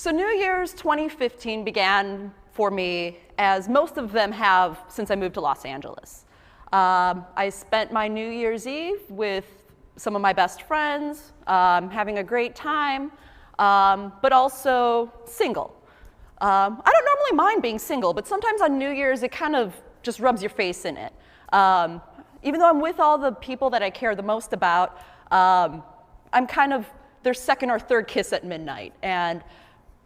So New Year's 2015 began for me, as most of them have since I moved to Los Angeles. I spent my New Year's Eve with some of my best friends, having a great time, but also single. I don't normally mind being single, but sometimes on New Year's it kind of just rubs your face in it. Even though I'm with all the people that I care the most about, I'm kind of their second or third kiss at midnight. And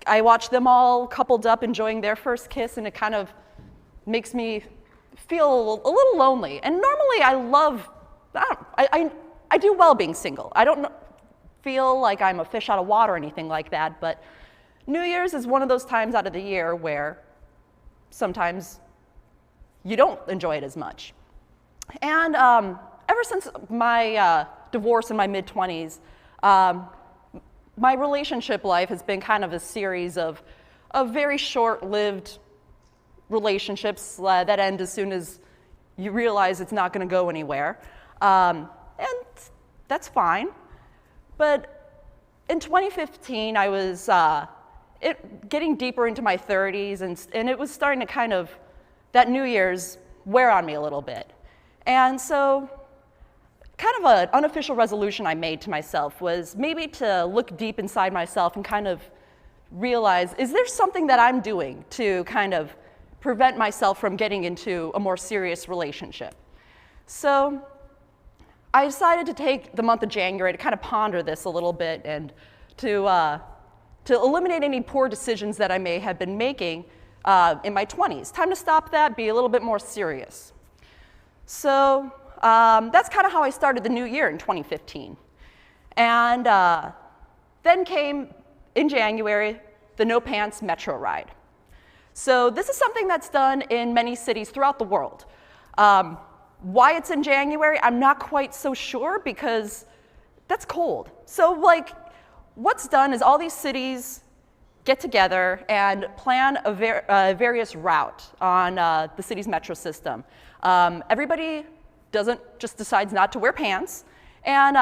I watch them all coupled up enjoying their first kiss, and it kind of makes me feel a little lonely. And normally I do well being single. I don't feel like I'm a fish out of water or anything like that, but New Year's is one of those times out of the year where sometimes you don't enjoy it as much. And ever since my divorce in my mid-20s, my relationship life has been kind of a series of very short-lived relationships that end as soon as you realize it's not going to go anywhere. And that's fine. But in 2015, I was getting deeper into my 30s, and it was starting to kind of, that New Year's, wear on me a little bit. And so kind of an unofficial resolution I made to myself was maybe to look deep inside myself and kind of realize, is there something that I'm doing to kind of prevent myself from getting into a more serious relationship? So I decided to take the month of January to kind of ponder this a little bit and to eliminate any poor decisions that I may have been making in my 20s. Time to stop that, be a little bit more serious. So that's kind of how I started the new year in 2015. And then came, in January, the No Pants Metro Ride. So this is something that's done in many cities throughout the world. Why it's in January, I'm not quite so sure, because that's cold. So like, what's done is all these cities get together and plan a various route on the city's metro system. Everybody just decides not to wear pants, and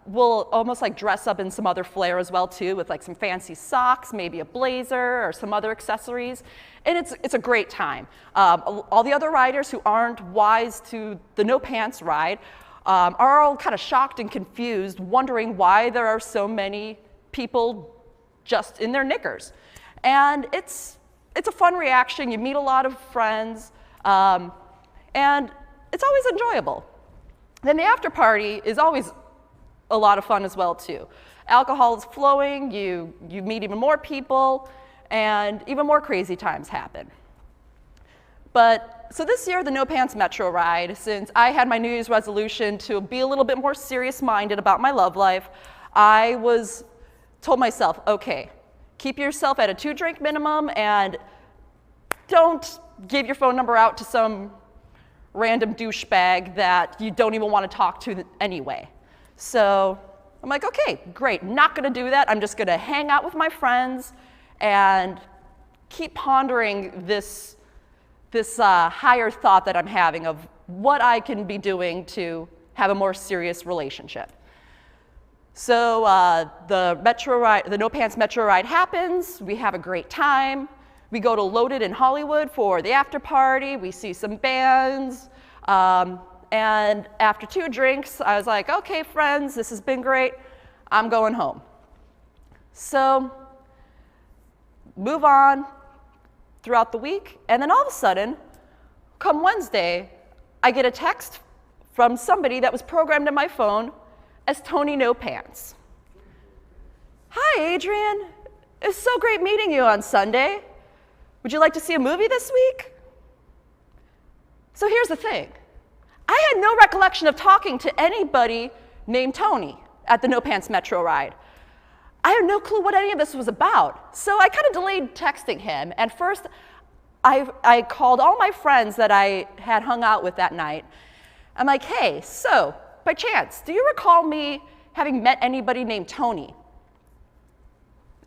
will almost like dress up in some other flair as well too, with like some fancy socks, maybe a blazer or some other accessories, and it's a great time. All the other riders who aren't wise to the no pants ride are all kind of shocked and confused, wondering why there are so many people just in their knickers. And it's a fun reaction. You meet a lot of friends, and it's always enjoyable. Then the after party is always a lot of fun as well too. Alcohol is flowing, you meet even more people, and even more crazy times happen. So this year, the No Pants Metro Ride, since I had my New Year's resolution to be a little bit more serious-minded about my love life, I told myself, okay, keep yourself at a 2-drink minimum, and don't give your phone number out to some random douchebag that you don't even want to talk to anyway. So I'm like, okay, great, not gonna do that. I'm just gonna hang out with my friends and keep pondering this higher thought that I'm having of what I can be doing to have a more serious relationship. So the No Pants Metro Ride happens, we have a great time. We go to Loaded in Hollywood for the after party, we see some bands, and after 2 drinks, I was like, okay, friends, this has been great, I'm going home. So move on throughout the week, and then all of a sudden, come Wednesday, I get a text from somebody that was programmed in my phone as Tony No Pants. Hi, Adriane. It was so great meeting you on Sunday. Would you like to see a movie this week? So here's the thing. I had no recollection of talking to anybody named Tony at the No Pants Metro Ride. I had no clue what any of this was about. So I kind of delayed texting him. And first, I called all my friends that I had hung out with that night. I'm like, hey, so by chance, do you recall me having met anybody named Tony?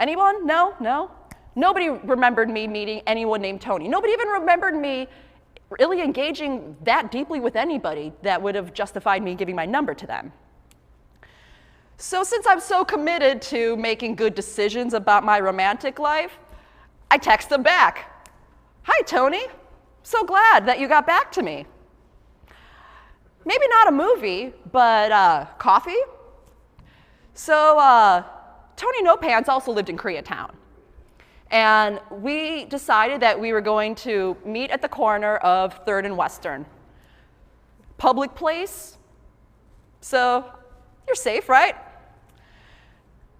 Anyone? No? No? Nobody remembered me meeting anyone named Tony. Nobody even remembered me really engaging that deeply with anybody that would have justified me giving my number to them. So since I'm so committed to making good decisions about my romantic life, I text him back. Hi, Tony. So glad that you got back to me. Maybe not a movie, but coffee? So Tony No Pants also lived in Koreatown. And we decided that we were going to meet at the corner of 3rd and Western. Public place, so you're safe, right?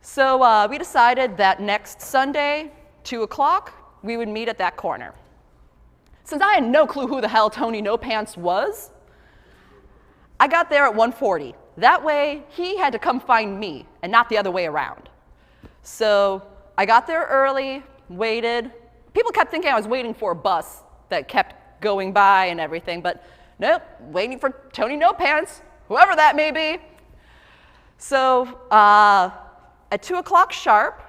So we decided that next Sunday, 2 o'clock, we would meet at that corner. Since I had no clue who the hell Tony No Pants was, I got there at 1:40. That way, he had to come find me and not the other way around. So I got there early, waited. People kept thinking I was waiting for a bus that kept going by and everything, but nope, waiting for Tony No Pants, whoever that may be. So at 2 o'clock sharp,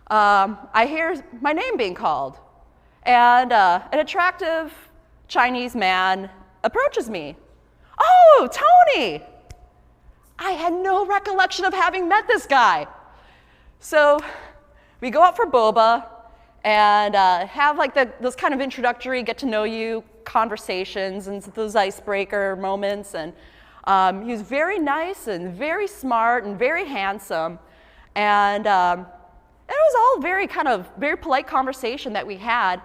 I hear my name being called, and an attractive Chinese man approaches me. Oh, Tony! I had no recollection of having met this guy. So we go out for boba and have like those kind of introductory get-to-know-you conversations and those icebreaker moments. And he was very nice and very smart and very handsome. And it was all very polite conversation that we had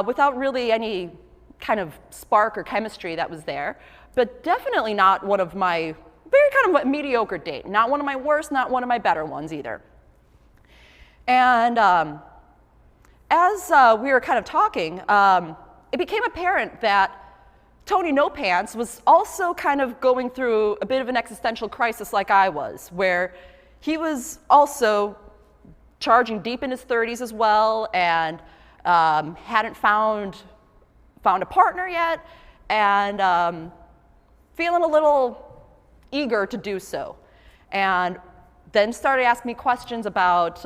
without really any kind of spark or chemistry that was there. But definitely not one of my very kind of a mediocre date. Not one of my worst, not one of my better ones either. And as we were kind of talking, it became apparent that Tony No Pants was also kind of going through a bit of an existential crisis like I was, where he was also charging deep in his 30s as well, and hadn't found a partner yet, and feeling a little eager to do so. And then started asking me questions about,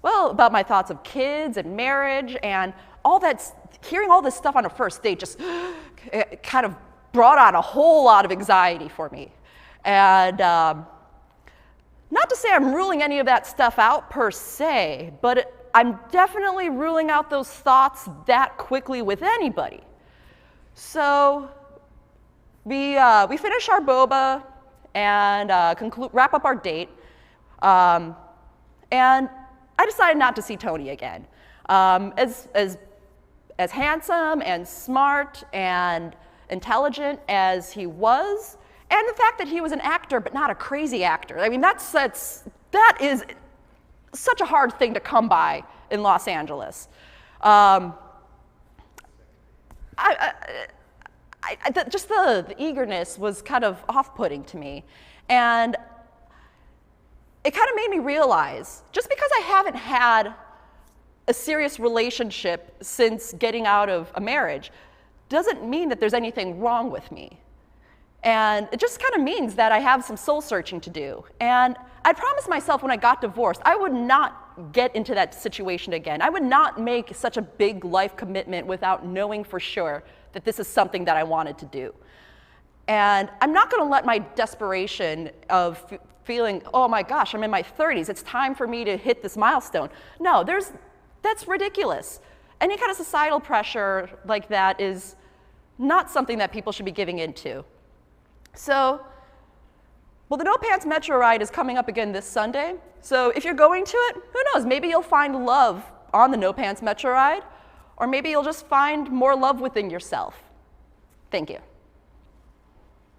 about my thoughts of kids and marriage, and all that. Hearing all this stuff on a first date just kind of brought on a whole lot of anxiety for me. And not to say I'm ruling any of that stuff out per se, but I'm definitely ruling out those thoughts that quickly with anybody. So we finish our boba and wrap up our date. And I decided not to see Tony again. As handsome and smart and intelligent as he was, and the fact that he was an actor but not a crazy actor. I mean, that is such a hard thing to come by in Los Angeles. Just the eagerness was kind of off-putting to me. And it kind of made me realize, just because I haven't had a serious relationship since getting out of a marriage doesn't mean that there's anything wrong with me. And it just kind of means that I have some soul searching to do. And I promised myself when I got divorced, I would not get into that situation again. I would not make such a big life commitment without knowing for sure that this is something that I wanted to do. And I'm not going to let my desperation of feeling, oh my gosh, I'm in my 30s, it's time for me to hit this milestone. No, that's ridiculous. Any kind of societal pressure like that is not something that people should be giving into. So, well, the No Pants Metro ride is coming up again this Sunday. So if you're going to it, who knows, maybe you'll find love on the No Pants Metro ride, or maybe you'll just find more love within yourself. Thank you.